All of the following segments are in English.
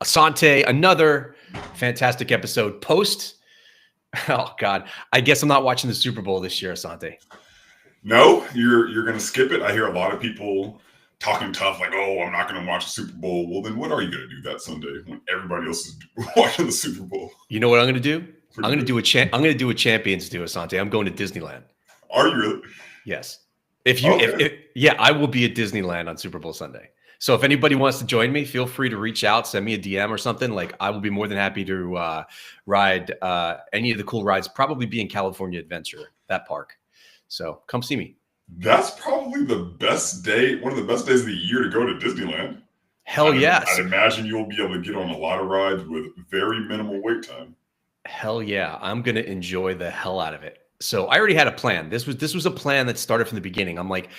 Asante, another fantastic episode. Oh God, I guess I'm not watching the Super Bowl this year, Asante. No, you're going to skip it. I hear a lot of people talking tough, like, "Oh, I'm not going to watch the Super Bowl." Well, then what are you going to do that Sunday when everybody else is watching the Super Bowl? You know what I'm going to do? I'm going to do a Champions do, Asante. I'm going to Disneyland. Are you really? Yes. I will be at Disneyland on Super Bowl Sunday. So if anybody wants to join me, feel free to reach out, send me a DM or something. Like I will be more than happy to ride any of the cool rides. Probably be in California Adventure, that park. So come see me. That's probably the best day, one of the best days of the year to go to Disneyland. Hell yes. I'd imagine you'll be able to get on a lot of rides with very minimal wait time. Hell yeah. I'm going to enjoy the hell out of it. So I already had a plan. This was a plan that started from the beginning. I'm like,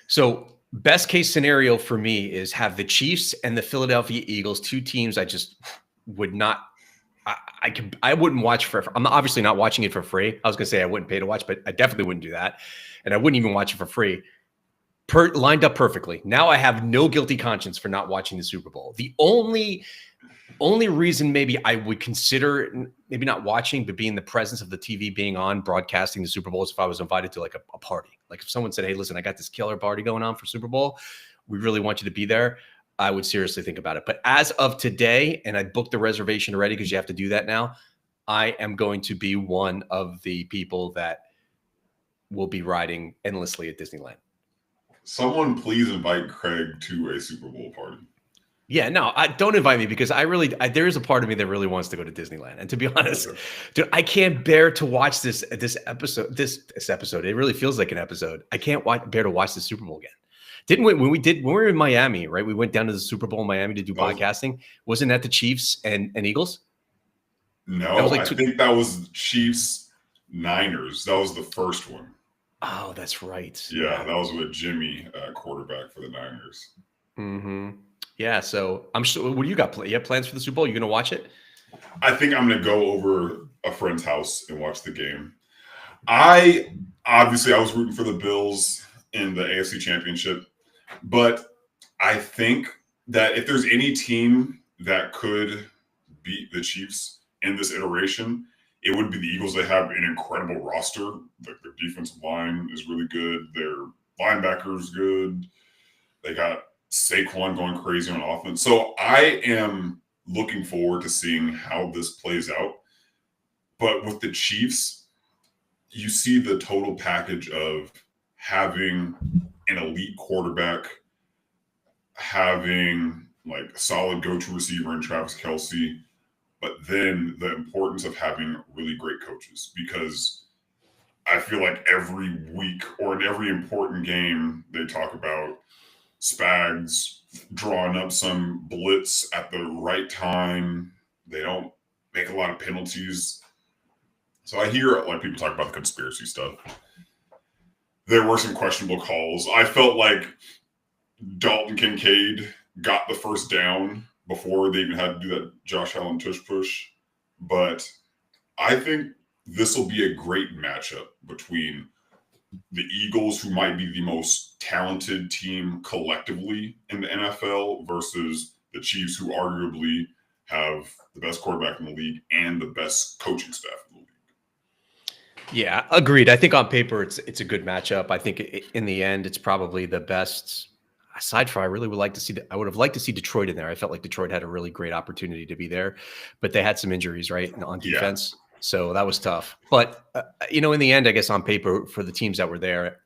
so best case scenario for me is have the Chiefs and the Philadelphia Eagles, two teams I just would not, I wouldn't watch for, I'm obviously not watching it for free. I was going to say I wouldn't pay to watch, but I definitely wouldn't do that. And I wouldn't even watch it for free. Lined up perfectly. Now I have no guilty conscience for not watching the Super Bowl. The only reason maybe I would consider maybe not watching, but being in the presence of the TV being on, broadcasting the Super Bowl is if I was invited to like a party. Like if someone said, "Hey, listen, I got this killer party going on for Super Bowl. We really want you to be there." I would seriously think about it. But as of today, and I booked the reservation already because you have to do that now, I am going to be one of the people that will be riding endlessly at Disneyland. Someone please invite Craig to a Super Bowl party. Yeah, no, don't invite me because there is a part of me that really wants to go to Disneyland. And to be honest, dude, I can't bear to watch this episode. This episode, it really feels like an episode. I can't bear to watch the Super Bowl again. Didn't we? When we were in Miami, right? We went down to the Super Bowl in Miami to do podcasting. Wasn't that the Chiefs and Eagles? No, I think that was Chiefs Niners. That was the first one. Oh, that's right. Yeah, that was with Jimmy, quarterback for the Niners. Mm-hmm. Yeah, so I'm sure. What do you got? You have plans for the Super Bowl? You going to watch it? I think I'm going to go over a friend's house and watch the game. I was rooting for the Bills in the AFC Championship, but I think that if there's any team that could beat the Chiefs in this iteration, it would be the Eagles. They have an incredible roster. Like their defensive line is really good. Their linebacker is good. They got Saquon going crazy on offense. So I am looking forward to seeing how this plays out. But with the Chiefs, you see the total package of having an elite quarterback, having like a solid go-to receiver in Travis Kelce, but then the importance of having really great coaches, because I feel like every week or in every important game they talk about Spags drawing up some blitz at the right time. They don't make a lot of penalties. So I hear like people talk about the conspiracy stuff. There were some questionable calls. I felt like Dalton Kincaid got the first down before they even had to do that Josh Allen tush push. But I think this will be a great matchup between the Eagles, who might be the most talented team collectively in the NFL, versus the Chiefs, who arguably have the best quarterback in the league and the best coaching staff in the league. Yeah, agreed. I think on paper it's a good matchup. I think in the end it's probably the best. Aside from, I really would like to see. I would have liked to see Detroit in there. I felt like Detroit had a really great opportunity to be there, but they had some injuries, right, on defense. Yeah. So that was tough. But, in the end, I guess on paper for the teams that were there,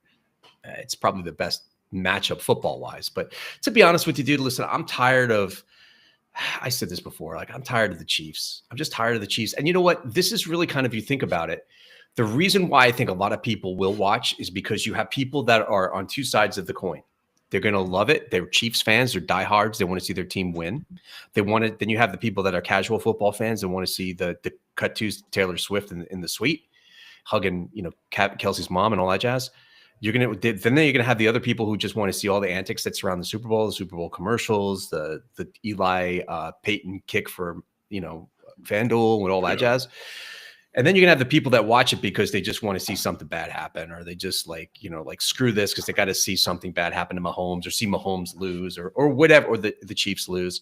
it's probably the best matchup football-wise. But to be honest with you, dude, listen, I'm tired of – I said this before. Like, I'm tired of the Chiefs. I'm just tired of the Chiefs. And you know what? This is really kind of, you think about it, the reason why I think a lot of people will watch is because you have people that are on two sides of the coin. They're going to love it. They're Chiefs fans. They're diehards. They want to see their team win. Then you have the people that are casual football fans and want to see the cut to Taylor Swift in the suite, hugging, Kelsey's mom and all that jazz. Then you're going to have the other people who just want to see all the antics that surround the Super Bowl commercials, the Eli Peyton kick for, FanDuel and all that jazz. And then you're going to have the people that watch it because they just want to see something bad happen, or they just like screw this because they got to see something bad happen to Mahomes, or see Mahomes lose, or whatever, or the Chiefs lose.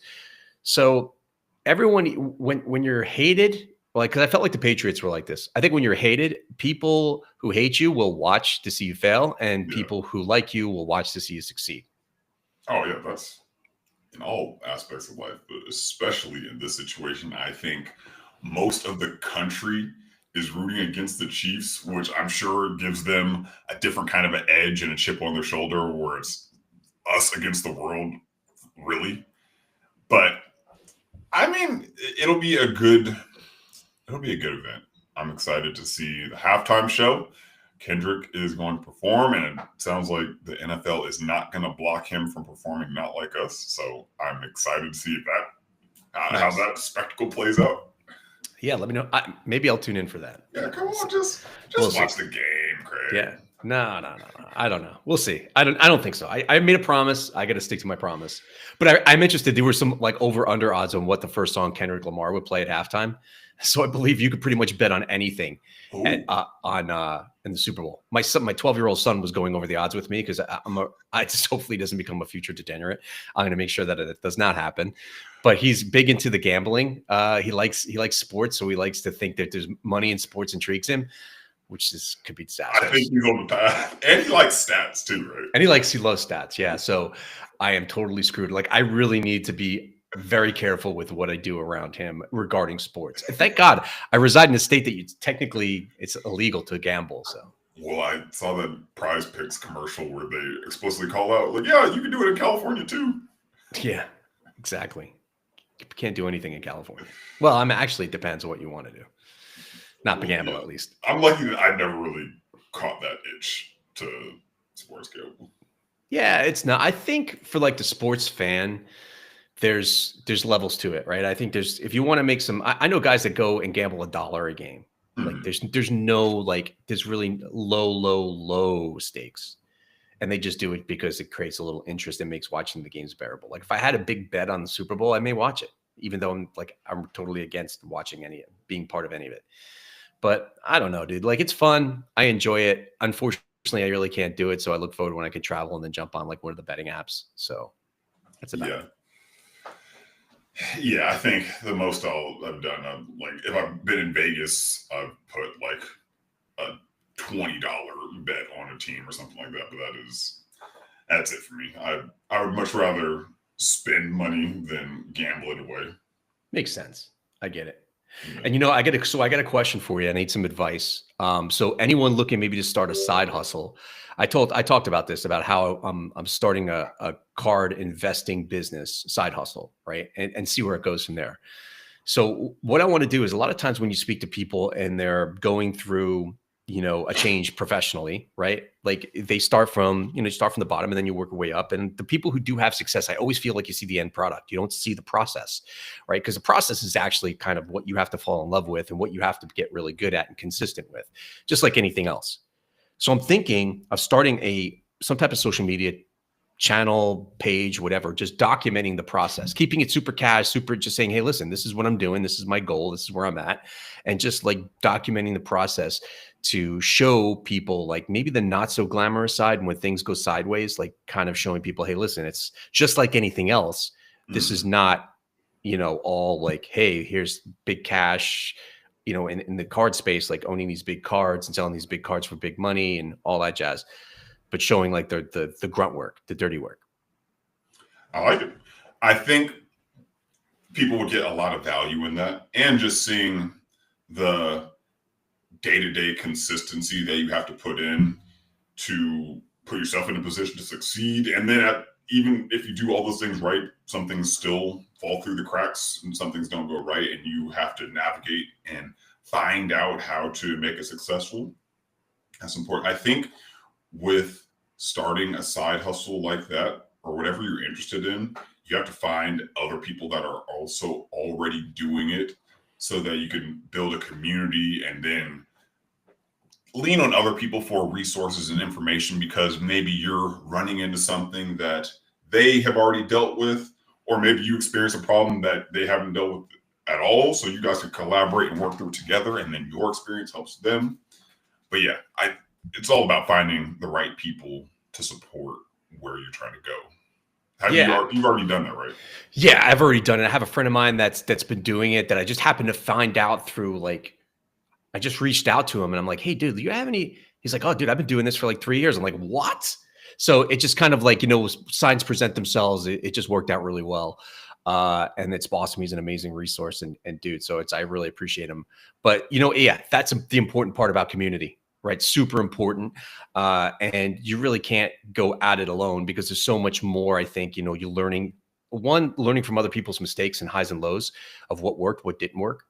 So everyone when you're hated, like, because I felt like the Patriots were like this. I think when you're hated, people who hate you will watch to see you fail, and Yeah. people who like you will watch to see you succeed. Oh yeah, that's in all aspects of life, but especially in this situation. I think most of the country is rooting against the Chiefs, which I'm sure gives them a different kind of an edge and a chip on their shoulder, where it's us against the world, really. But I mean, it'll be a good event. I'm excited to see the halftime show. Kendrick is going to perform, and it sounds like the NFL is not going to block him from performing "Not Like Us." So I'm excited to see how Nice. that spectacle plays out. Yeah, let me know. Maybe I'll tune in for that. Yeah, come on, just We'll watch see. the game, Craig. Yeah. No. I don't know. We'll see. I don't think so. I made a promise. I got to stick to my promise. But I'm interested. There were some like over under odds on what the first song Kendrick Lamar would play at halftime. So I believe you could pretty much bet on anything Ooh. in the Super Bowl. My 12-year-old son was going over the odds with me because I just hopefully doesn't become a future degenerate. I'm going to make sure that it does not happen. But he's big into the gambling. He likes sports, so he likes to think that there's money in sports intrigues him, which could be I disastrous. think he's on the path, and he likes stats too, right? And he loves stats. Yeah. So I am totally screwed. Like, I really need to be very careful with what I do around him regarding sports. And thank God I reside in a state that it's illegal to gamble. So, Well, I saw that Prize Picks commercial where they explicitly call out, like, yeah, you can do it in California too. yeah, exactly. You can't do anything in California. Well, it depends on what you want to do. Not Well, gamble, yeah. at least. I'm lucky that I never really caught that itch to sports gamble. Yeah, it's not. I think for like the sports fan, there's levels to it, right? I think if you want to make some, I know guys that go and gamble $1 a game. Like there's really low stakes. And they just do it because it creates a little interest and makes watching the games bearable. Like if I had a big bet on the Super Bowl, I may watch it, even though I'm totally against being part of any of it. But I don't know, dude. Like, it's fun. I enjoy it. Unfortunately, I really can't do it. So I look forward when I can travel and then jump on like one of the betting apps. So that's about it. Yeah, I think the most I've done, like if I've been in Vegas, I've put like a $20 bet on a team or something like that. But that's it for me. I would much rather spend money than gamble it away. Makes sense. I get it. Yeah. And I got a question for you. I need some advice. So anyone looking maybe to start a side hustle, I talked about this, about how I'm starting a card investing business side hustle, right? And see where it goes from there. So what I want to do is, a lot of times when you speak to people and they're going through, a change professionally, right? Like they start from the bottom and then you work your way up. And the people who do have success, I always feel like you see the end product. You don't see the process, right? Because the process is actually kind of what you have to fall in love with and what you have to get really good at and consistent with, just like anything else. So I'm thinking of starting some type of social media channel, page, whatever, just documenting the process, keeping it super cash, just saying, hey, listen, this is what I'm doing. This is my goal. This is where I'm at. And just like documenting the process to show people like maybe the not so glamorous side. And when things go sideways, like kind of showing people, hey, listen, it's just like anything else. This is not, all like, hey, here's big cash, in the card space, like owning these big cards and selling these big cards for big money and all that jazz, but showing like the grunt work, the dirty work. I like it. I think people would get a lot of value in that, and just seeing the day-to-day consistency that you have to put in to put yourself in a position to succeed. And then even if you do all those things right, some things still fall through the cracks and some things don't go right, and you have to navigate and find out how to make it successful. That's important. I think with starting a side hustle like that, or whatever you're interested in, you have to find other people that are also already doing it, so that you can build a community and then lean on other people for resources and information, because maybe you're running into something that they have already dealt with, or maybe you experience a problem that they haven't dealt with at all. So you guys can collaborate and work through it together, and then your experience helps them. But yeah, it's all about finding the right people to support where you're trying to go. Yeah. You've already done that, right? Yeah, I've already done it. I have a friend of mine that's been doing it that I just happened to find out through like I just reached out to him and I'm like, "Hey dude, do you have any?" He's like, "Oh dude, I've been doing this for like 3 years." I'm like, "What?" So it just kind of like, signs present themselves. It just worked out really well. And it's awesome. He's an amazing resource and dude. So I really appreciate him. But yeah, that's the important part about community, right? Super important. And you really can't go at it alone because there's so much more. I think, you're learning from other people's mistakes and highs and lows of what worked, what didn't work.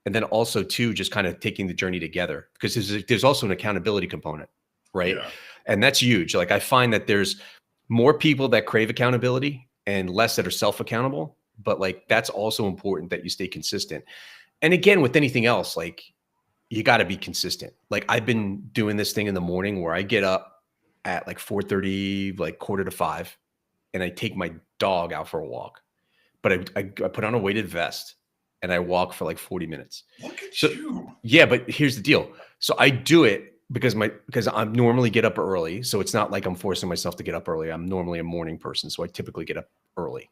And then also too, just kind of taking the journey together because there's also an accountability component, right? Yeah. And that's huge. Like I find that there's more people that crave accountability and less that are self-accountable, but like that's also important that you stay consistent. And again, with anything else, like you got to be consistent. Like I've been doing this thing in the morning where I get up at like 4:30, like 4:45, and I take my dog out for a walk. But I put on a weighted vest and I walk for like 40 minutes. Look at So you. yeah, but here's the deal. So I do it because I normally get up early. So it's not like I'm forcing myself to get up early. I'm normally a morning person. So I typically get up early.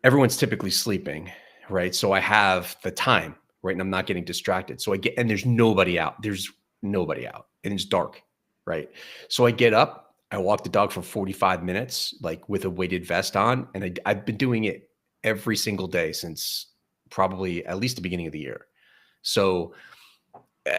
Everyone's typically sleeping, right? So I have the time, right? And I'm not getting distracted. So and there's nobody out. There's nobody out and it's dark, right? So I get up, I walk the dog for 45 minutes, like with a weighted vest on. And I've been doing it every single day since probably at least the beginning of the year. So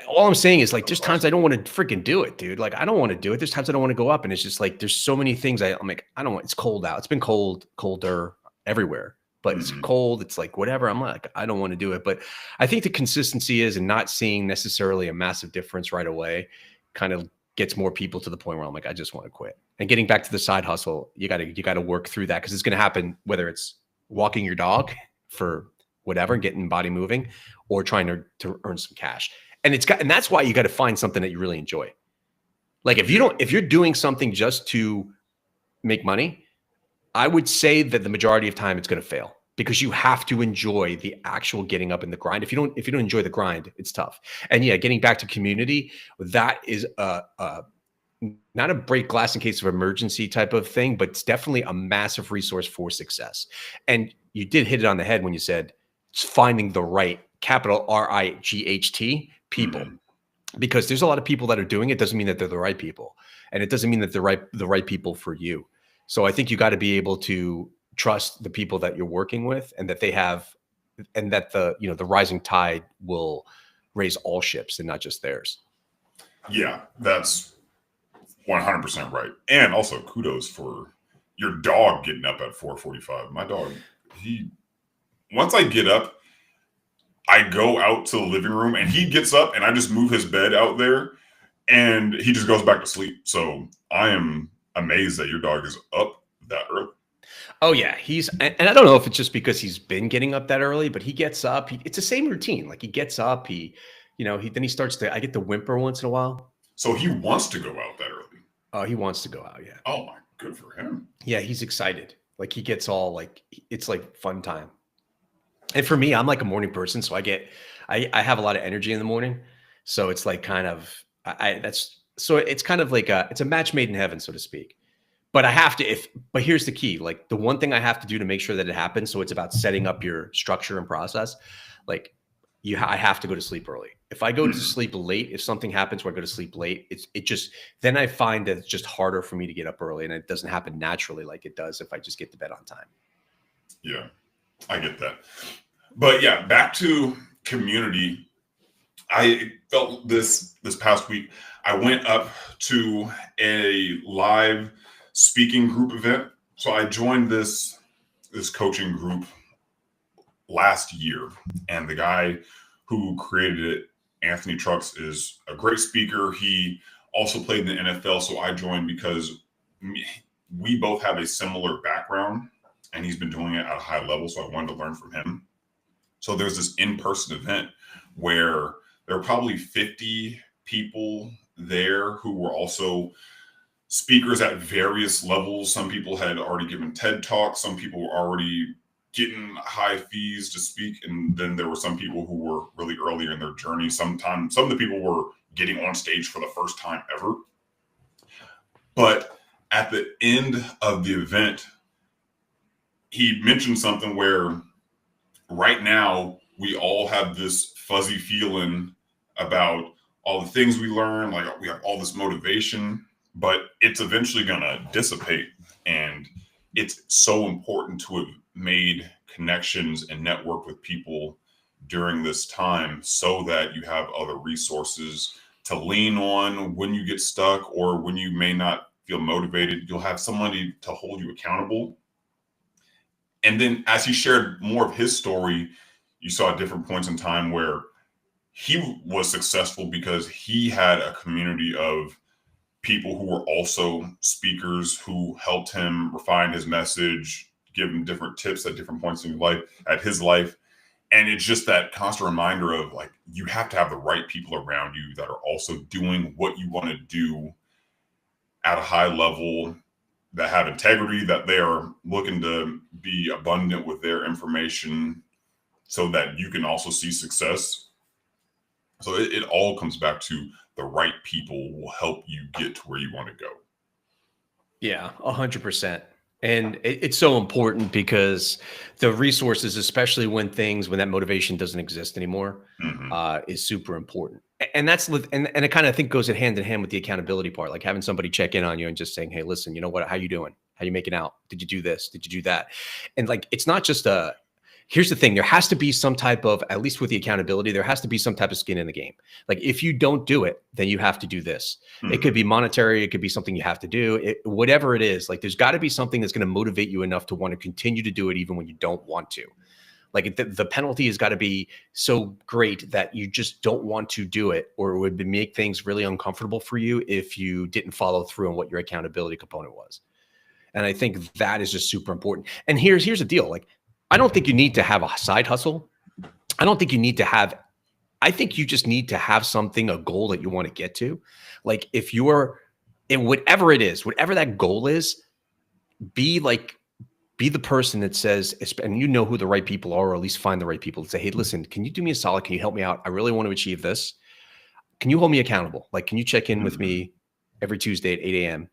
all I'm saying is like, there's times I don't want to freaking do it, dude. Like, I don't want to do it. There's times I don't want to go up. And it's just like, there's so many things I'm like, I don't want, it's cold out. It's been colder everywhere, but it's cold. It's like, whatever. I'm like, I don't want to do it. But I think the consistency is and not seeing necessarily a massive difference right away kind of gets more people to the point where I'm like, I just want to quit. And getting back to the side hustle, you gotta work through that because it's going to happen, whether it's walking your dog for whatever, getting body moving or trying to earn some cash. And that's why you got to find something that you really enjoy. Like if you're doing something just to make money, I would say that the majority of time it's going to fail because you have to enjoy the actual getting up in the grind. If you don't enjoy the grind, it's tough. And yeah, getting back to community, that is not a break glass in case of emergency type of thing, but it's definitely a massive resource for success. And you did hit it on the head when you said it's finding the right capital RIGHT people, because there's a lot of people that are doing it. Doesn't mean that they're the right people, and it doesn't mean that they're the right people for you. So I think you got to be able to trust the people that you're working with, and that they have, and that the rising tide will raise all ships and not just theirs. Yeah, that's 100% right. And also kudos for your dog getting up at 4:45. My dog, once I get up, I go out to the living room and he gets up and I just move his bed out there and he just goes back to sleep. So I am amazed that your dog is up that early. Oh yeah, and I don't know if it's just because he's been getting up that early, but he gets up. It's the same routine. Like he gets up, then he starts I get to whimper once in a while. So he wants to go out that early. Oh, he wants to go out. Yeah. Oh my, good for him. Yeah, he's excited. Like he gets all like it's like fun time. And for me, I'm like a morning person, so I have a lot of energy in the morning. So it's like kind of it's kind of like it's a match made in heaven, so to speak. But I have to but here's the key. Like the one thing I have to do to make sure that it happens. So it's about setting up your structure and process. Like I have to go to sleep early. If I go to sleep late, if something happens where I go to sleep late, then I find that it's just harder for me to get up early, and it doesn't happen naturally like it does if I just get to bed on time. Yeah, I get that. But yeah, back to community. I felt this past week, I went up to a live speaking group event. So I joined this coaching group last year, and the guy who created it, Anthony Trucks, is a great speaker. He also played in the NFL. So I joined because we both have a similar background, and he's been doing it at a high level. So I wanted to learn from him. So there's this in-person event where there were probably 50 people there who were also speakers at various levels. Some people had already given TED Talks. Some people were already getting high fees to speak. And then there were some people who were really earlier in their journey. Some of the people were getting on stage for the first time ever. But at the end of the event, he mentioned something where right now we all have this fuzzy feeling about all the things we learn, like we have all this motivation, but it's eventually going to dissipate. And it's so important to have made connections and network with people during this time so that you have other resources to lean on when you get stuck or when you may not feel motivated. You'll have somebody to hold you accountable. And then as he shared more of his story, you saw different points in time where he was successful because he had a community of people who were also speakers who helped him refine his message, give him different tips at different points in his life. And it's just that constant reminder of like, you have to have the right people around you that are also doing what you want to do at a high level, that have integrity, that they are looking to be abundant with their information so that you can also see success. So it all comes back to the right people will help you get to where you want to go. Yeah, 100%. And it's so important because the resources, especially when that motivation doesn't exist anymore, is super important. And and it kind of think goes hand in hand with the accountability part, like having somebody check in on you and just saying, hey, listen, you know what, how you doing? How you making out? Did you do this? Did you do that? And like, it's not just here's the thing, there has to be some type of, at least with the accountability, there has to be some type of skin in the game. Like if you don't do it, then you have to do this. It could be monetary. It could be something you have to do. Whatever it is, like there's got to be something that's going to motivate you enough to want to continue to do it even when you don't want to. Like the penalty has got to be so great that you just don't want to do it, or it would make things really uncomfortable for you if you didn't follow through on what your accountability component was. And I think that is just super important. And here's the deal. Like, I don't think you need to have a side hustle. I don't think you need to have, I think you just need to have something, a goal that you want to get to. Like if you're in whatever it is, whatever that goal is, be the person that says, and you know who the right people are, or at least find the right people to say, hey, listen, can you do me a solid? Can you help me out? I really want to achieve this. Can you hold me accountable? Like, can you check in with me every Tuesday at 8 a.m.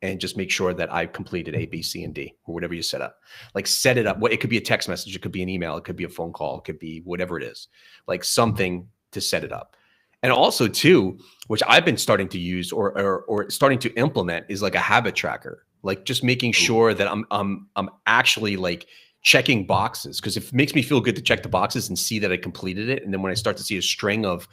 and just make sure that I completed A, B, C, and D, or whatever you set up. Like set it up. It could be a text message. It could be an email. It could be a phone call. It could be whatever it is, like something to set it up. And also too, which I've been starting to use or starting to implement, is like a habit tracker, like just making sure that I'm actually like checking boxes, because it makes me feel good to check the boxes and see that I completed it. And then when I start to see a string of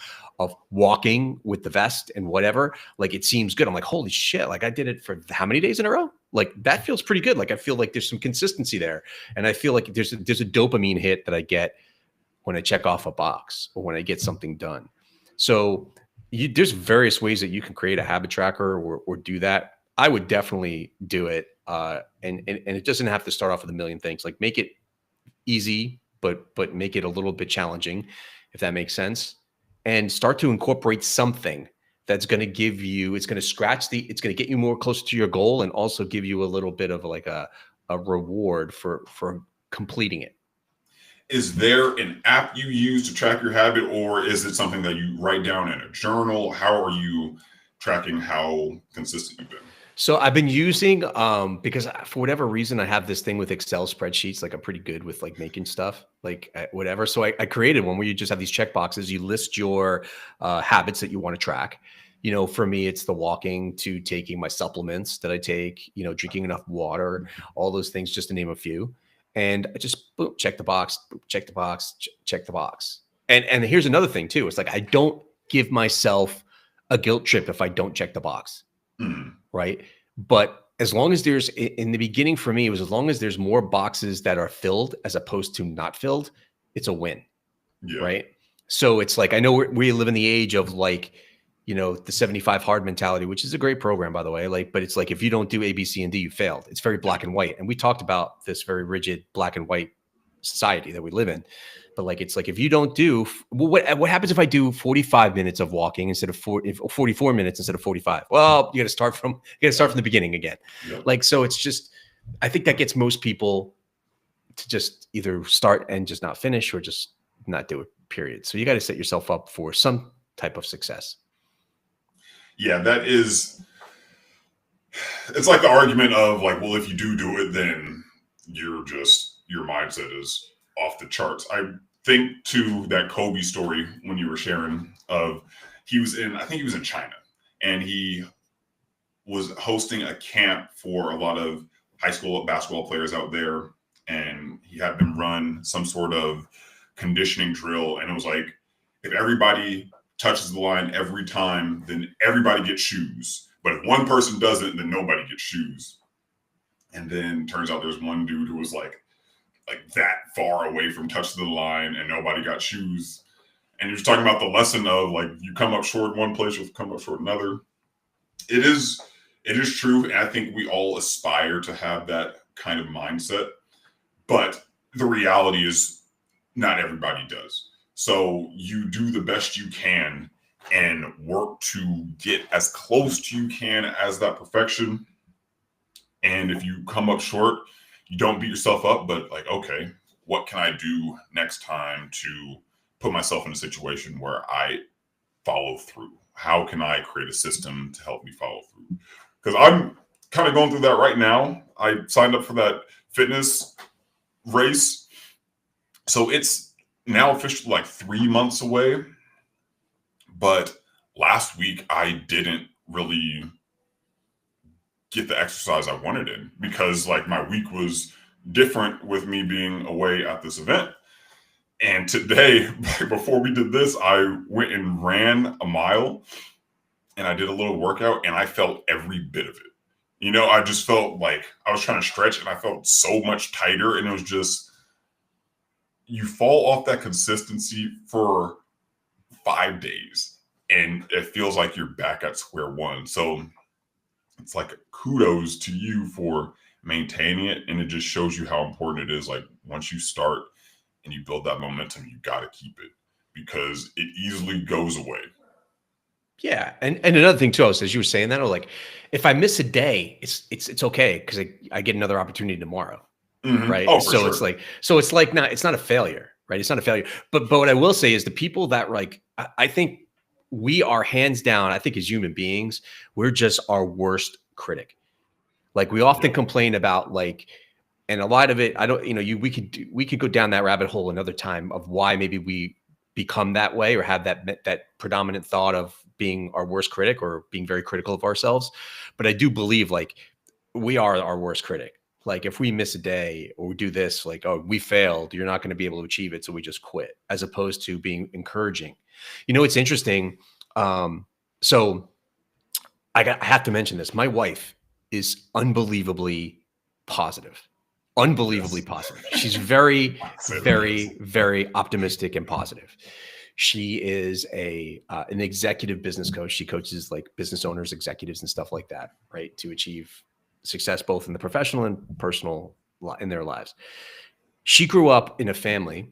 walking with the vest and whatever, like it seems good. I'm like, holy shit, like I did it for how many days in a row? Like that feels pretty good. Like I feel like there's some consistency there. And I feel like there's a dopamine hit that I get when I check off a box or when I get something done. So there's various ways that you can create a habit tracker or do that. I would definitely do it. And it doesn't have to start off with a million things. Like make it easy, but make it a little bit challenging, if that makes sense. And start to incorporate something that's going to give you, it's going to get you more close to your goal and also give you a little bit of like a reward for completing it. Is there an app you use to track your habit, or is it something that you write down in a journal? How are you tracking how consistent you've been? So I've been using, because for whatever reason, I have this thing with Excel spreadsheets. Like I'm pretty good with like making stuff, like whatever. So I created one where you just have these check boxes. You list your habits that you want to track. You know, for me, it's the walking to taking my supplements that I take, you know, drinking enough water, all those things, just to name a few. And I just boom, check the box, check the box, check the box. And here's another thing too. It's like, I don't give myself a guilt trip if I don't check the box. Right. But as long as there's, in the beginning for me, it was as long as there's more boxes that are filled as opposed to not filled, it's a win. Yeah. Right. So it's like, I know we live in the age of like, you know, the 75 hard mentality, which is a great program, by the way. Like, but it's like, if you don't do A, B, C, and D, you failed. It's very black and white. And we talked about this very rigid black and white society that we live in. But like, it's like, if you don't do, what happens if I do 45 minutes of walking instead of 44 minutes instead of 45? Well, you got to start from the beginning again. Yep. Like, so it's just, I think that gets most people to just either start and just not finish or just not do it, period. So you got to set yourself up for some type of success. Yeah, it's like the argument of like, well, if you do it, then your mindset is off the charts. I think to that Kobe story when you were sharing of I think he was in China, and he was hosting a camp for a lot of high school basketball players out there, and he had them run some sort of conditioning drill, and it was like, if everybody touches the line every time, then everybody gets shoes. But if one person doesn't, then nobody gets shoes. And then turns out there's one dude who was like that far away from touching the line, and nobody got shoes. And you're talking about the lesson of like, you come up short in one place, you'll come up short in another. It is true, and I think we all aspire to have that kind of mindset. But the reality is, not everybody does. So you do the best you can and work to get as close to you can as that perfection. And if you come up short, you don't beat yourself up, but like, okay, what can I do next time to put myself in a situation where I follow through? How can I create a system to help me follow through? Because I'm kind of going through that right now. I signed up for that fitness race. So it's now officially like 3 months away. But last week, I didn't really get the exercise I wanted in because like my week was different with me being away at this event. And today, before we did this, I went and ran a mile and I did a little workout and I felt every bit of it. You know, I just felt like I was trying to stretch and I felt so much tighter. And it was just, you fall off that consistency for 5 days and it feels like you're back at square one. So it's like kudos to you for maintaining it. And it just shows you how important it is. Like once you start and you build that momentum, you got to keep it because it easily goes away. Yeah. And another thing too, as you were saying that, I was like, if I miss a day, it's okay. Cause I get another opportunity tomorrow. Mm-hmm. Right. Oh, so sure. it's not a failure, right? It's not a failure. But what I will say is the people that like, I think we are hands down, I think as human beings, we're just our worst critic. Like we often complain about like, and a lot of it, I don't, we could go down that rabbit hole another time of why maybe we become that way or have that predominant thought of being our worst critic or being very critical of ourselves. But I do believe like we are our worst critic. Like if we miss a day or we do this, like, oh, we failed, you're not going to be able to achieve it. So we just quit, as opposed to being encouraging. It's interesting. So I have to mention this. My wife is unbelievably positive. She's very, very, very optimistic and positive. She is an executive business coach. She coaches like business owners, executives, and stuff like that, right? To achieve success, both in the professional and personal in their lives. She grew up in a family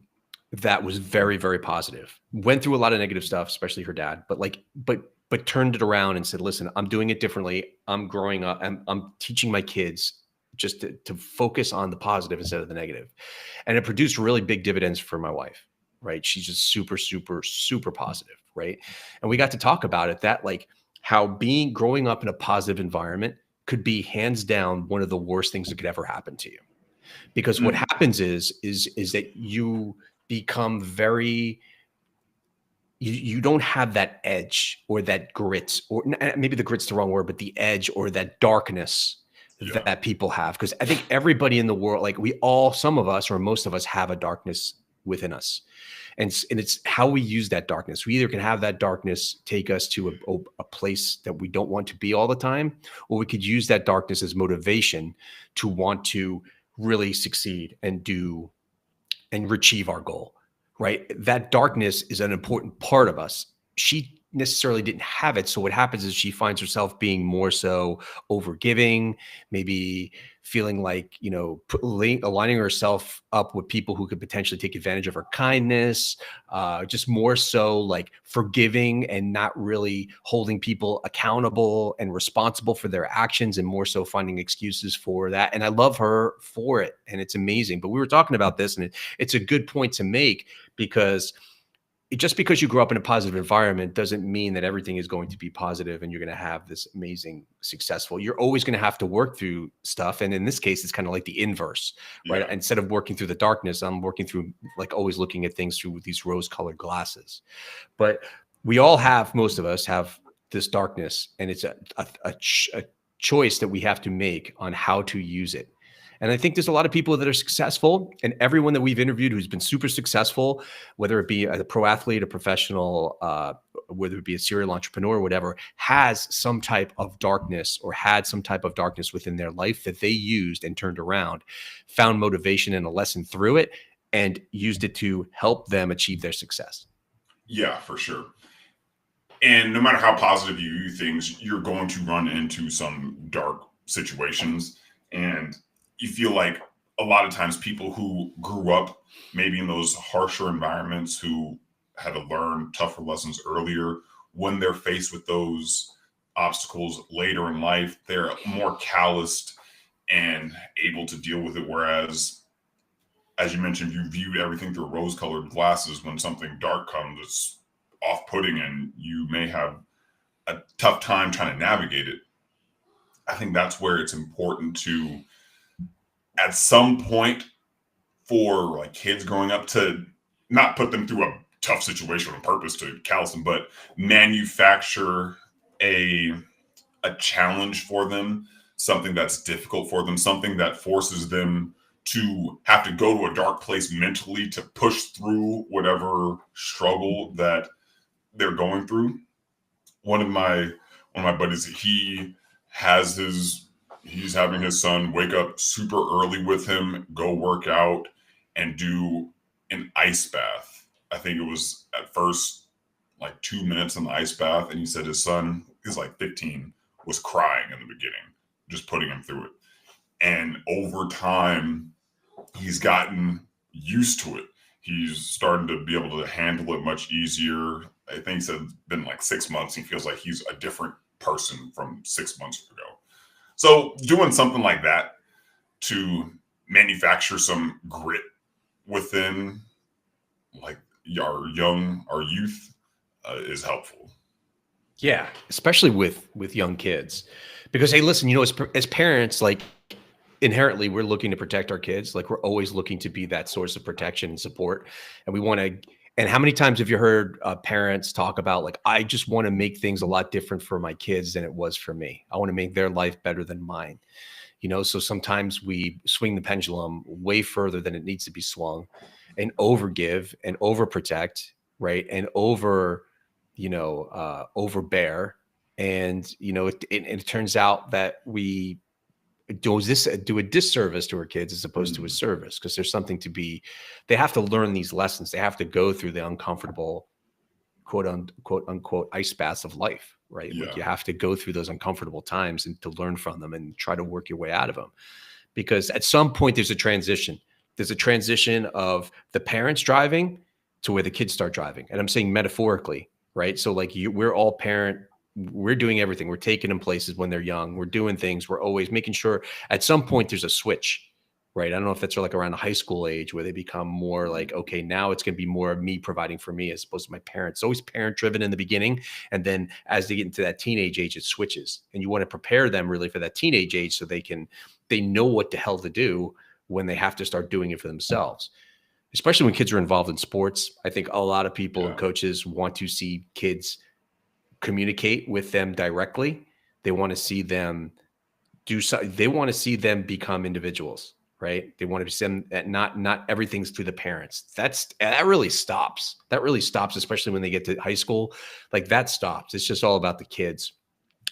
that was very, very positive, went through a lot of negative stuff, especially her dad, but turned it around and said, listen, I'm doing it differently. I'm growing up. I'm teaching my kids just to focus on the positive instead of the negative. And it produced really big dividends for my wife, right? She's just super, super, super positive, right? And we got to talk about it, that like how growing up in a positive environment could be hands down one of the worst things that could ever happen to you. Because what happens is that you become you don't have that edge or that grit, or maybe the grit's the wrong word, but the edge or that darkness that people have. Because I think everybody in the world, like some of us or most of us have a darkness within us. And it's how we use that darkness. We either can have that darkness take us to a place that we don't want to be all the time, or we could use that darkness as motivation to want to really succeed and achieve our goal, right? That darkness is an important part of us. She necessarily didn't have it. So what happens is she finds herself being more so overgiving, maybe feeling like, aligning herself up with people who could potentially take advantage of her kindness, just more so like forgiving and not really holding people accountable and responsible for their actions, and more so finding excuses for that. And I love her for it. And it's amazing. But we were talking about this, and it's a good point to make, because just because you grew up in a positive environment doesn't mean that everything is going to be positive and you're going to have this amazing successful. You're always going to have to work through stuff. And in this case, it's kind of like the inverse, right? Yeah. Instead of working through the darkness, I'm working through, like, always looking at things through these rose colored glasses. But we all have, most of us have this darkness, and it's a choice that we have to make on how to use it. And I think there's a lot of people that are successful, and everyone that we've interviewed who's been super successful, whether it be a pro athlete, a professional, whether it be a serial entrepreneur, or whatever, has some type of darkness or had some type of darkness within their life that they used and turned around, found motivation and a lesson through it, and used it to help them achieve their success. Yeah, for sure. And no matter how positive you view things, you're going to run into some dark situations. And you feel like a lot of times people who grew up maybe in those harsher environments, who had to learn tougher lessons earlier, when they're faced with those obstacles later in life, they're more calloused and able to deal with it. Whereas, as you mentioned, you viewed everything through rose colored glasses. When something dark comes, it's off putting and you may have a tough time trying to navigate it. I think that's where it's important to, at some point, for like kids growing up, to not put them through a tough situation on purpose to callous them, but manufacture a challenge for them, something that's difficult for them, something that forces them to have to go to a dark place mentally to push through whatever struggle that they're going through. One of my buddies, he's having his son wake up super early with him, go work out, and do an ice bath. I think it was at first like 2 minutes in the ice bath, and he said his son, he's like 15, was crying in the beginning, just putting him through it. And over time, he's gotten used to it. He's starting to be able to handle it much easier. I think he said it's been like 6 months. He feels like he's a different person from 6 months ago. So doing something like that to manufacture some grit within like our youth is helpful. Yeah, especially with young kids, because, hey, listen, as parents, like, inherently we're looking to protect our kids. Like, we're always looking to be that source of protection and support, and we want to. And how many times have you heard parents talk about, like, I just want to make things a lot different for my kids than it was for me. I want to make their life better than mine. So sometimes we swing the pendulum way further than it needs to be swung, and overgive and overprotect, right? And overbear. And, it turns out that we do a disservice to our kids as opposed to a service, because there's something to be, they have to learn these lessons. They have to go through the uncomfortable quote unquote ice baths of life, right? Yeah. Like, you have to go through those uncomfortable times and to learn from them and try to work your way out of them. Because at some point there's a transition. There's a transition of the parents driving to where the kids start driving. And I'm saying metaphorically, right? So like we're all we're doing everything. We're taking them places when they're young. We're doing things. We're always making sure at some point there's a switch, right? I don't know if that's like around the high school age where they become more like, okay, now it's going to be more of me providing for me as opposed to my parents. It's always parent driven in the beginning. And then as they get into that teenage age, it switches. And you want to prepare them really for that teenage age so they know what the hell to do when they have to start doing it for themselves. Especially when kids are involved in sports. I think a lot of people and coaches want to see kids communicate with them directly. They want to see them they want to see them become individuals, right? They want to see them that not everything's through the parents. That really stops. That really stops, especially when they get to high school. Like, that stops. It's just all about the kids.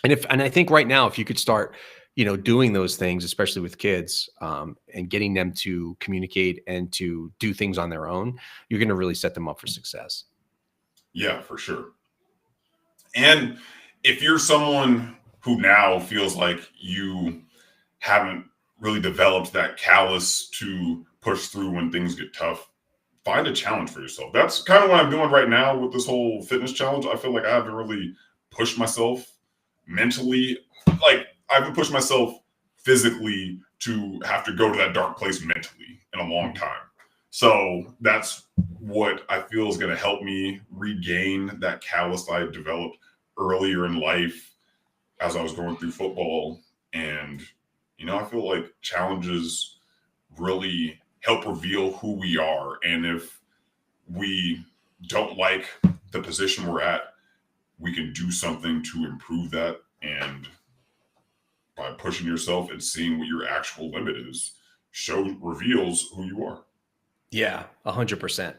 And I think right now, if you could start, doing those things, especially with kids, and getting them to communicate and to do things on their own, you're going to really set them up for success. Yeah, for sure. And if you're someone who now feels like you haven't really developed that callus to push through when things get tough, find a challenge for yourself. That's kind of what I'm doing right now with this whole fitness challenge. I feel like I haven't really pushed myself mentally. Like, I haven't pushed myself physically to have to go to that dark place mentally in a long time. So that's what I feel is going to help me regain that callus I developed earlier in life as I was going through football. And, I feel like challenges really help reveal who we are. And if we don't like the position we're at, we can do something to improve that. And by pushing yourself and seeing what your actual limit is, reveals who you are. Yeah, 100%.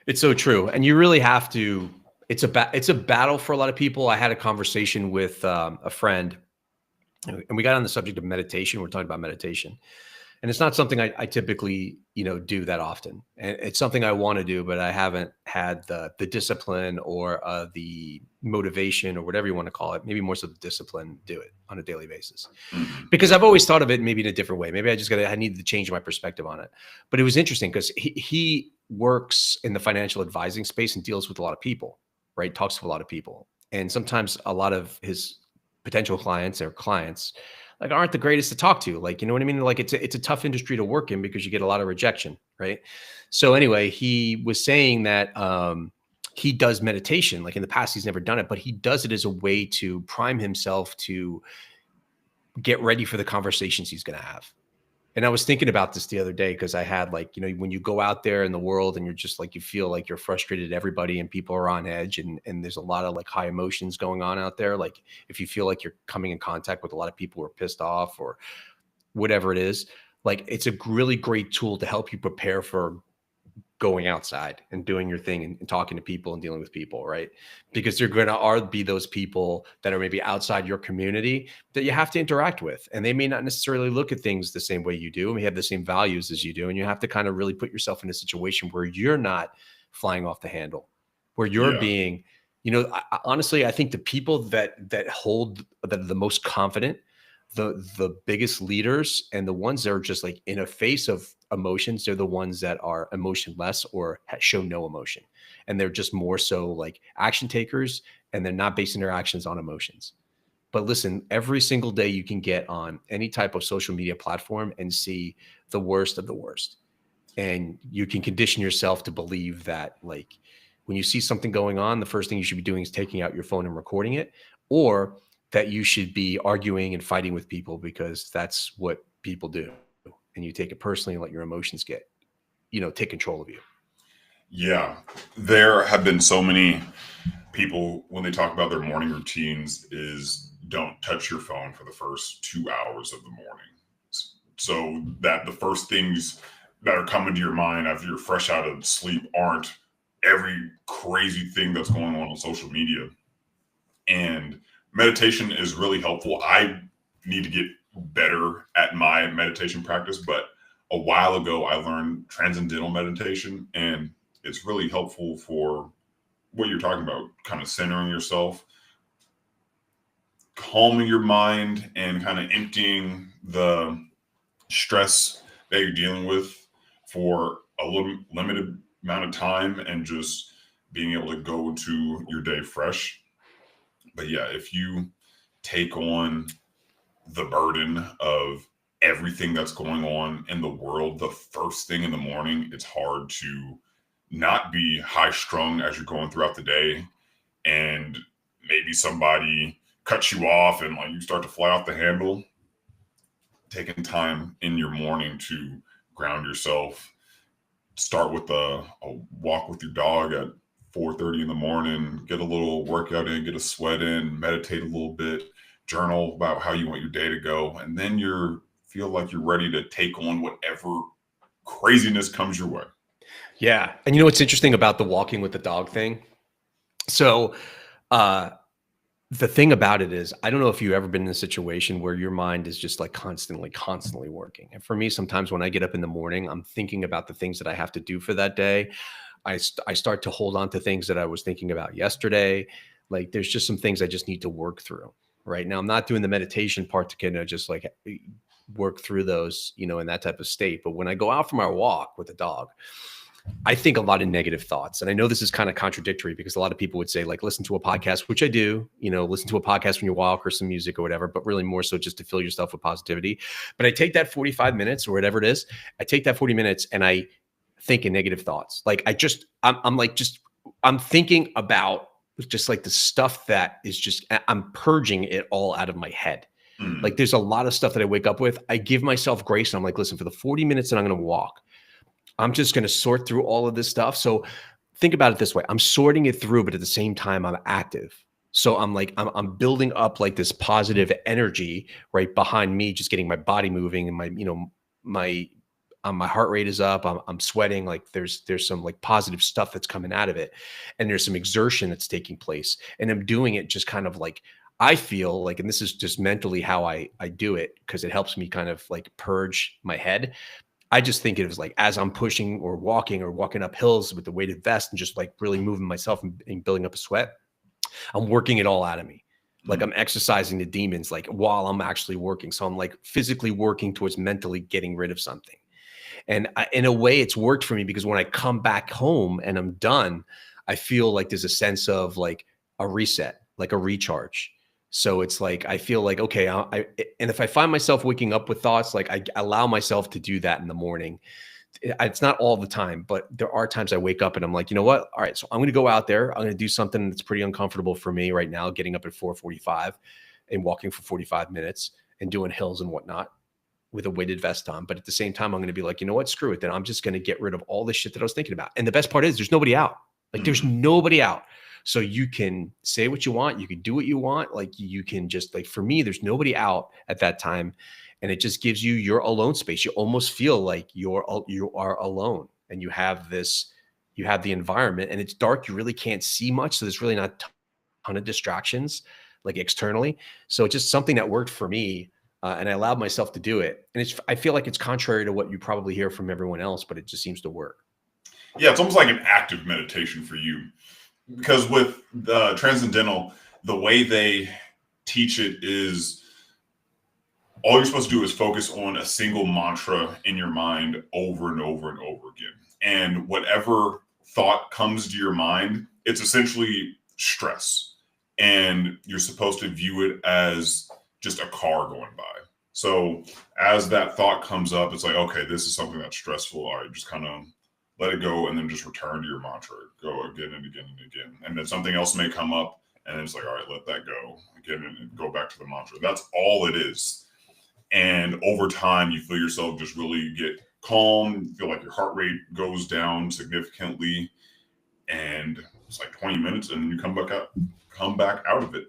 It's so true. And you really have to, it's a battle for a lot of people. I had a conversation with a friend, and we got on the subject of meditation. We're talking about meditation. And it's not something I typically, do that often. And it's something I want to do, but I haven't had the discipline or the motivation or whatever you want to call it. Maybe more so the discipline to do it on a daily basis, because I've always thought of it maybe in a different way. Maybe I needed to change my perspective on it. But it was interesting because he works in the financial advising space and deals with a lot of people, right? Talks to a lot of people. And sometimes a lot of his potential clients like aren't the greatest to talk to. Like, you know what I mean? Like it's a tough industry to work in because you get a lot of rejection. Right. So anyway, he was saying that he does meditation. Like in the past, he's never done it, but he does it as a way to prime himself to get ready for the conversations he's going to have. And I was thinking about this the other day because I had when you go out there in the world and you're just like, you feel like you're frustrated at everybody and people are on edge and there's a lot of high emotions going on out there. Like if you feel like you're coming in contact with a lot of people who are pissed off or whatever it is, like it's a really great tool to help you prepare for going outside and doing your thing and talking to people and dealing with people, right? Because they're going to be those people that are maybe outside your community that you have to interact with. And they may not necessarily look at things the same way you do and may have the same values as you do. And you have to kind of really put yourself in a situation where you're not flying off the handle, where you're being, honestly, I think the people that are the most confident, the biggest leaders and the ones that are just like in a face of emotions, they're the ones that are emotionless or show no emotion. And they're just more so like action takers and they're not basing their actions on emotions. But listen, every single day you can get on any type of social media platform and see the worst of the worst. And you can condition yourself to believe that like when you see something going on, the first thing you should be doing is taking out your phone and recording it, or that you should be arguing and fighting with people because that's what people do. And you take it personally and let your emotions take control of you. Yeah. There have been so many people when they talk about their morning routines is don't touch your phone for the first 2 hours of the morning. So that the first things that are coming to your mind after you're fresh out of sleep aren't every crazy thing that's going on social media. And meditation is really helpful. I need to get better at my meditation practice, but a while ago I learned transcendental meditation, and it's really helpful for what you're talking about, kind of centering yourself, calming your mind, and kind of emptying the stress that you're dealing with for a little limited amount of time and just being able to go into your day fresh. But yeah, if you take on the burden of everything that's going on in the world the first thing in the morning, it's hard to not be high strung as you're going throughout the day. And maybe somebody cuts you off and you start to fly off the handle. Taking time in your morning to ground yourself, start with a walk with your dog at 4:30 in the morning, get a little workout in, get a sweat in, meditate a little bit, journal about how you want your day to go. And then feel like you're ready to take on whatever craziness comes your way. Yeah. And what's interesting about the walking with the dog thing? So, the thing about it is, I don't know if you've ever been in a situation where your mind is just like constantly working. And for me, sometimes when I get up in the morning, I'm thinking about the things that I have to do for that day. I start to hold on to things that I was thinking about yesterday. Like there's just some things I just need to work through right now. I'm not doing the meditation part to kind of just like work through those, in that type of state. But when I go out for my walk with the dog, I think a lot of negative thoughts. And I know this is kind of contradictory because a lot of people would say like, listen to a podcast, which I do, listen to a podcast when you walk or some music or whatever, but really more so just to fill yourself with positivity. But I take that 45 minutes or whatever it is, I take that 40 minutes and I thinking negative thoughts. Like I'm thinking about just like the stuff that is just, I'm purging it all out of my head. Like there's a lot of stuff that I wake up with. I give myself grace and I'm like, listen, for the 40 minutes that I'm going to walk, I'm just going to sort through all of this stuff. So think about it this way. I'm sorting it through, but at the same time, I'm active. So I'm like, I'm building up like this positive energy right behind me, just getting my body moving and my heart rate is up. I'm sweating. Like there's some like positive stuff that's coming out of it. And there's some exertion that's taking place. And I'm doing it just kind of like, I feel like, and this is just mentally how I do it, because it helps me kind of like purge my head. I just think it was like, as I'm pushing or walking up hills with the weighted vest and just like really moving myself and building up a sweat, I'm working it all out of me. Like I'm exercising the demons, like while I'm actually working. So I'm like physically working towards mentally getting rid of something. And in a way it's worked for me, because when I come back home and I'm done, I feel like there's a sense of like a reset, like a recharge. So it's like, I feel like, okay, and if I find myself waking up with thoughts, like I allow myself to do that in the morning. It's not all the time, but there are times I wake up and I'm like, you know what? All right, so I'm going to go out there. I'm going to do something that's pretty uncomfortable for me right now, getting up at 4:45 and walking for 45 minutes and doing hills and whatnot with a weighted vest on. But at the same time, I'm going to be like, you know what? Screw it. Then I'm just going to get rid of all the shit that I was thinking about. And the best part is there's nobody out. Like there's nobody out. So you can say what you want. You can do what you want. Like you can just like, for me, there's nobody out at that time. And it just gives you your alone space. You almost feel like you are alone, and you have the environment, and it's dark. You really can't see much. So there's really not a ton of distractions like externally. So it's just something that worked for me. And I allowed myself to do it. And I feel like it's contrary to what you probably hear from everyone else, but it just seems to work. Yeah, it's almost like an active meditation for you. Because with Transcendental, the way they teach it is all you're supposed to do is focus on a single mantra in your mind over and over and over again. And whatever thought comes to your mind, it's essentially stress. And you're supposed to view it as just a car going by. So as that thought comes up, it's like, okay, this is something that's stressful. All right, just kind of let it go and then just return to your mantra. Go again and again and again. And then something else may come up and it's like, all right, let that go again and go back to the mantra. That's all it is. And over time, you feel yourself just really get calm. You feel like your heart rate goes down significantly. And it's like 20 minutes and then you come back out of it.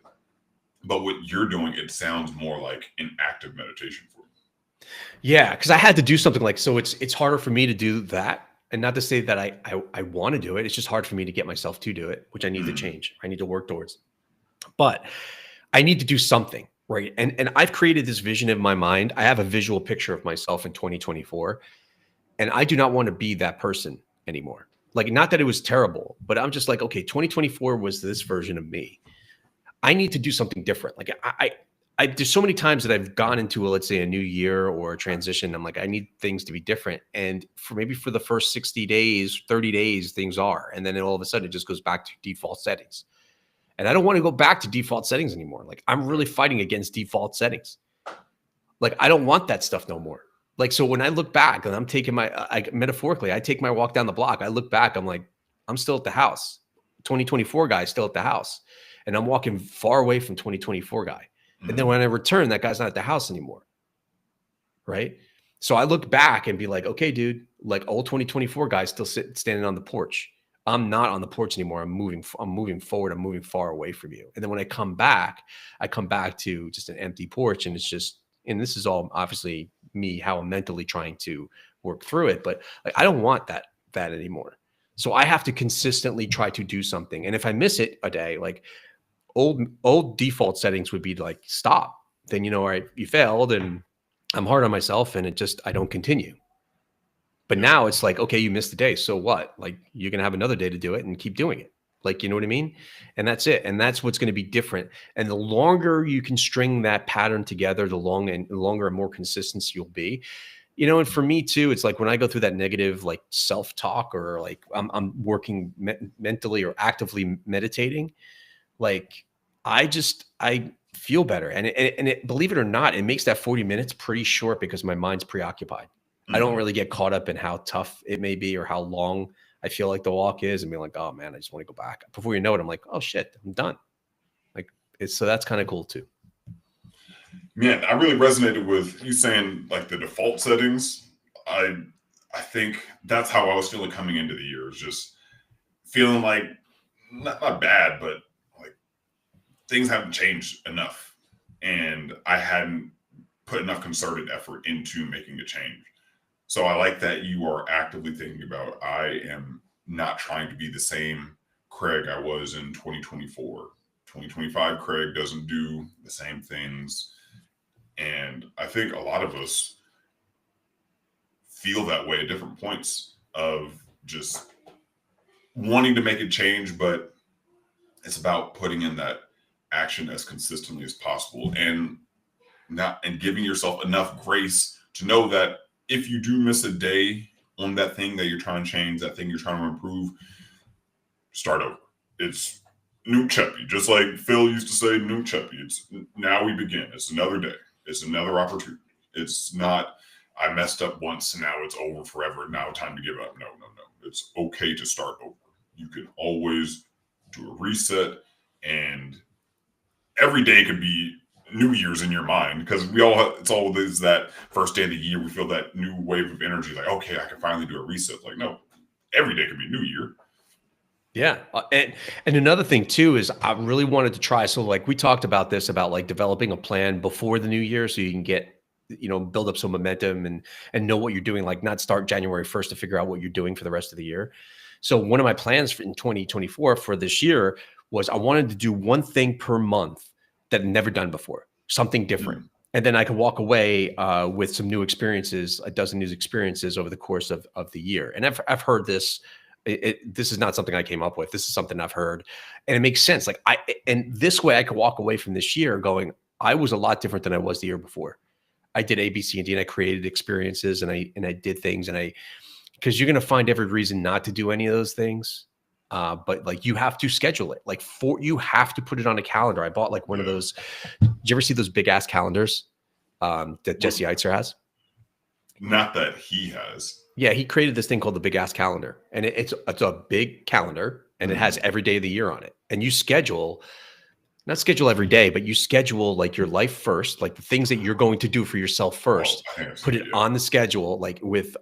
But what you're doing, it sounds more like an active meditation for you. Yeah, because I had to do something like, so it's harder for me to do that. And not to say that I want to do it. It's just hard for me to get myself to do it, which I need to change. I need to work towards. But I need to do something, right? And I've created this vision in my mind. I have a visual picture of myself in 2024. And I do not want to be that person anymore. Like, not that it was terrible, but I'm just like, okay, 2024 was this version of me. I need to do something different. Like there's so many times that I've gone into let's say a new year or a transition. I'm like, I need things to be different. And for the first 60 days, 30 days, things are, and then all of a sudden it just goes back to default settings. And I don't want to go back to default settings anymore. Like I'm really fighting against default settings. Like I don't want that stuff no more. Like, so when I look back and I'm taking metaphorically, I take my walk down the block. I look back, I'm like, I'm still at the house. 2024 guy is still at the house. And I'm walking far away from 2024 guy. And then when I return, that guy's not at the house anymore. Right. So I look back and be like, okay, dude, like old 2024 guy still standing on the porch. I'm not on the porch anymore. I'm moving forward. I'm moving far away from you. And then when I come back to just an empty porch, and it's just, and this is all obviously me, how I'm mentally trying to work through it. But like, I don't want that anymore. So I have to consistently try to do something. And if I miss it a day, like old default settings would be like, stop. Then, all right, you failed and I'm hard on myself and I don't continue. But now it's like, okay, you missed the day. So what? Like you're going to have another day to do it and keep doing it. Like, you know what I mean? And that's it. And that's what's going to be different. And the longer you can string that pattern together, the longer and more consistent you'll be. And for me too, it's like when I go through that negative, like self-talk, or like I'm working mentally or actively meditating, like I feel better. And it, believe it or not, it makes that 40 minutes pretty short because my mind's preoccupied. I don't really get caught up in how tough it may be or how long I feel like the walk is and be like, oh man, I just want to go back. Before you know it, I'm like, oh shit, I'm done. Like so that's kind of cool too. Man, I really resonated with you saying like the default settings. I think that's how I was feeling coming into the year. Is just feeling like not bad, but like things haven't changed enough, and I hadn't put enough concerted effort into making a change. So I like that you are actively thinking about. I am not trying to be the same Craig I was in 2024. 2025 Craig doesn't do the same things. And I think a lot of us feel that way at different points of just wanting to make a change, but it's about putting in that action as consistently as possible and giving yourself enough grace to know that if you do miss a day on that thing that you're trying to change, that thing you're trying to improve, start over. It's new Cheppy, just like Phil used to say, new Cheppy. It's now we begin. It's another day. It's another opportunity. It's not, I messed up once and now it's over forever. Now time to give up. No. It's okay to start over. You can always do a reset, and every day could be New Year's in your mind, because it's always that first day of the year we feel that new wave of energy, like, okay, I can finally do a reset. Like, no, every day could be New Year. Yeah. And another thing too is I really wanted to try. So like we talked about this, about like developing a plan before the new year so you can get, build up some momentum and know what you're doing, like not start January 1st to figure out what you're doing for the rest of the year. So one of my plans in 2024 for this year was I wanted to do one thing per month that I'd never done before, something different. Mm-hmm. And then I could walk away with some new experiences, a dozen new experiences over the course of the year. And I've heard this. This is not something I came up with. This is something I've heard, and it makes sense. Like and this way I could walk away from this year going, I was a lot different than I was the year before. I did A, B, C, and D, and I created experiences, and I did things, because you're going to find every reason not to do any of those things. But like you have to schedule it. Like you have to put it on a calendar. I bought like one of those. Did you ever see those big ass calendars that Jesse Eitzer has? Not that he has. Yeah, he created this thing called the Big Ass Calendar, and it's a big calendar, and it has every day of the year on it. And you not schedule every day, but you schedule like your life first, like the things that you're going to do for yourself first. Put it on the schedule, like with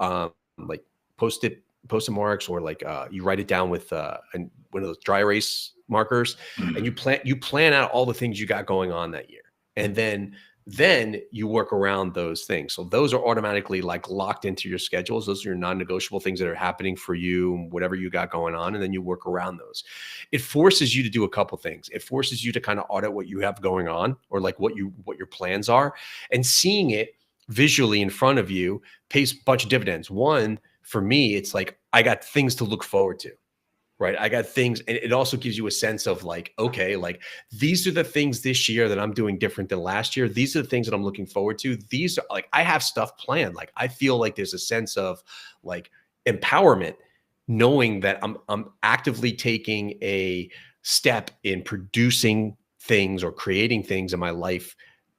like post-it marks, or like you write it down with one of those dry erase markers, and you plan out all the things you got going on that year, and then you work around those things. So those are automatically like locked into your schedules. Those are your non-negotiable things that are happening for you, whatever you got going on. And then you work around those. It forces you to do a couple things. It forces you to kind of audit what you have going on, or like what your plans are, and seeing it visually in front of you pays a bunch of dividends. One, for me, it's like, I got things to look forward to. Right. I got things. And it also gives you a sense of like, okay, like these are the things this year that I'm doing different than last year. These are the things that I'm looking forward to. These are like, I have stuff planned. Like, I feel like there's a sense of like empowerment, knowing that I'm actively taking a step in producing things or creating things in my life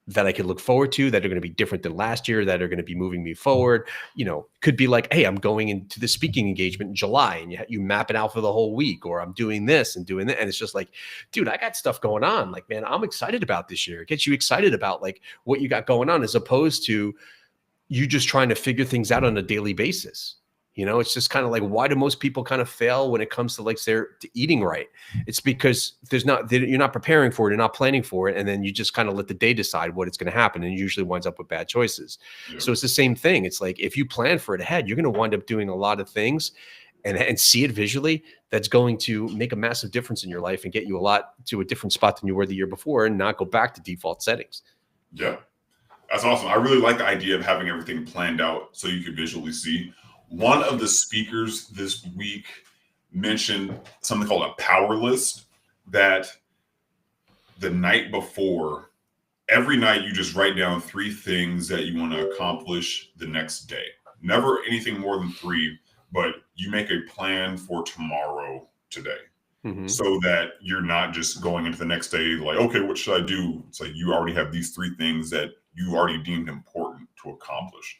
that I could look forward to, that are going to be different than last year, that are going to be moving me forward. Could be like, hey, I'm going into the speaking engagement in July, and you map it out for the whole week, or I'm doing this and doing that. And it's just like, dude, I got stuff going on. Like, man, I'm excited about this year. It gets you excited about like what you got going on, as opposed to you just trying to figure things out on a daily basis. It's just kind of like, why do most people kind of fail when it comes to like to eating right? It's because you're not preparing for it, you're not planning for it. And then you just kind of let the day decide what it's going to happen. And it usually winds up with bad choices. Yeah. So it's the same thing. It's like, if you plan for it ahead, you're going to wind up doing a lot of things and see it visually. That's going to make a massive difference in your life and get you to a different spot than you were the year before, and not go back to default settings. Yeah, that's awesome. I really like the idea of having everything planned out so you can visually see. One of the speakers this week mentioned something called a power list, that the night before, every night you just write down 3 things that you want to accomplish the next day. Never anything more than 3, but you make a plan for tomorrow today. Mm-hmm. So that you're not just going into the next day like, okay, what should I do? It's like you already have these 3 things that you already deemed important to accomplish.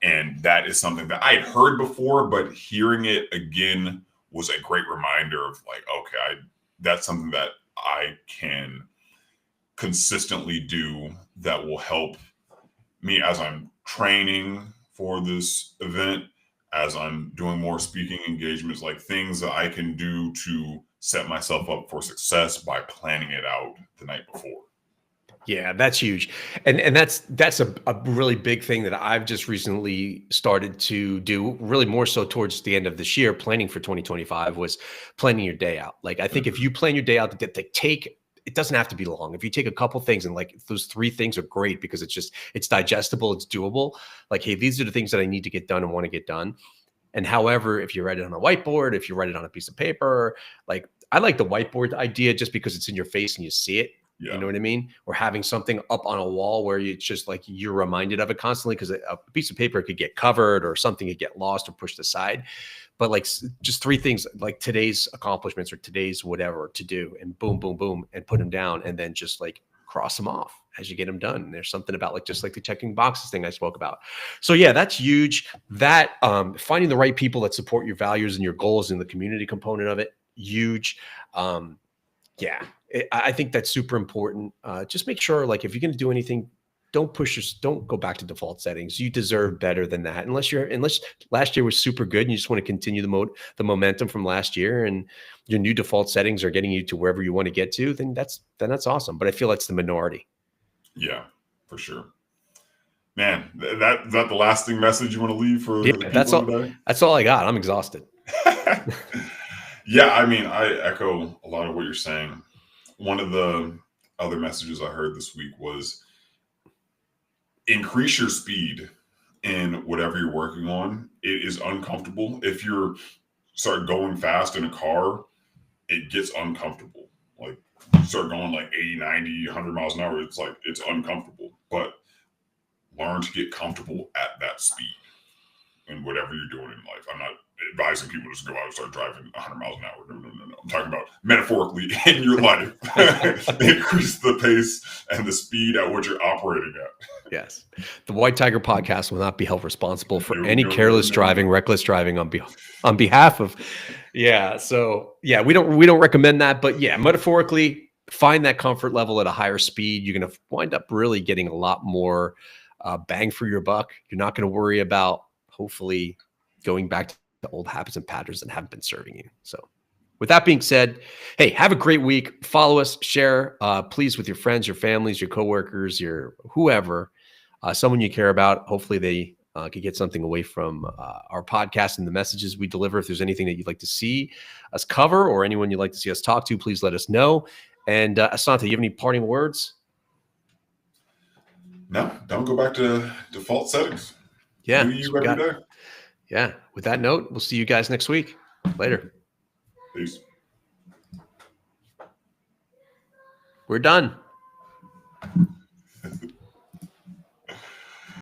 And that is something that I had heard before, but hearing it again was a great reminder of like, okay, that's something that I can consistently do that will help me as I'm training for this event, as I'm doing more speaking engagements, like things that I can do to set myself up for success by planning it out the night before. Yeah, that's huge. And that's a really big thing that I've just recently started to do, really more so towards the end of this year, planning for 2025, was planning your day out. Like, I think if you plan your day out, it doesn't have to be long. If you take a couple things and like those 3 things are great because it's digestible, it's doable. Like, hey, these are the things that I need to get done and want to get done. And however, if you write it on a whiteboard, if you write it on a piece of paper, like I like the whiteboard idea just because it's in your face and you see it. Yeah. You know what I mean? Or having something up on a wall where it's just like you're reminded of it constantly, because a piece of paper could get covered or something could get lost or pushed aside. But like just 3 things, like today's accomplishments or today's whatever to do, and boom, boom, boom, and put them down, and then just like cross them off as you get them done. And there's something about like just like the checking boxes thing I spoke about. So yeah, that's huge. That finding the right people that support your values and your goals and the community component of it, huge. Yeah, I think that's super important. Just make sure, like, if you're going to do anything, don't go back to default settings. You deserve better than that. Unless last year was super good and you just want to continue the momentum from last year, and your new default settings are getting you to wherever you want to get to, then that's awesome. But I feel that's the minority. Yeah, for sure. Man, that the lasting message you want to leave for the people today? That's all I got. I'm exhausted. Yeah, I mean, I echo a lot of what you're saying. One of the other messages I heard this week was increase your speed in whatever you're working on. It is uncomfortable. If you start going fast in a car, it gets uncomfortable. Like, you start going like 80, 90, 100 miles an hour, it's like, it's uncomfortable. But learn to get comfortable at that speed in whatever you're doing in life. I'm not advising people to just go out and start driving 100 miles an hour. No. I'm talking about metaphorically in your life. Increase the pace and the speed at which you're operating at. Yes. The White Tiger podcast will not be held responsible for any careless driving, reckless driving on behalf of. Yeah. So yeah, we don't recommend that, but yeah, metaphorically, find that comfort level at a higher speed. You're going to wind up really getting a lot more bang for your buck. You're not going to worry about, hopefully, going back to the old habits and patterns that haven't been serving you. So with that being said, hey, have a great week. Follow us, share, please, with your friends, your families, your coworkers, your whoever, someone you care about. Hopefully they could get something away from our podcast and the messages we deliver. If there's anything that you'd like to see us cover or anyone you'd like to see us talk to, please let us know. And Asante, you have any parting words? No, don't go back to default settings. Yeah. Do you every day. Yeah. With that note, we'll see you guys next week. Later. Peace. We're done.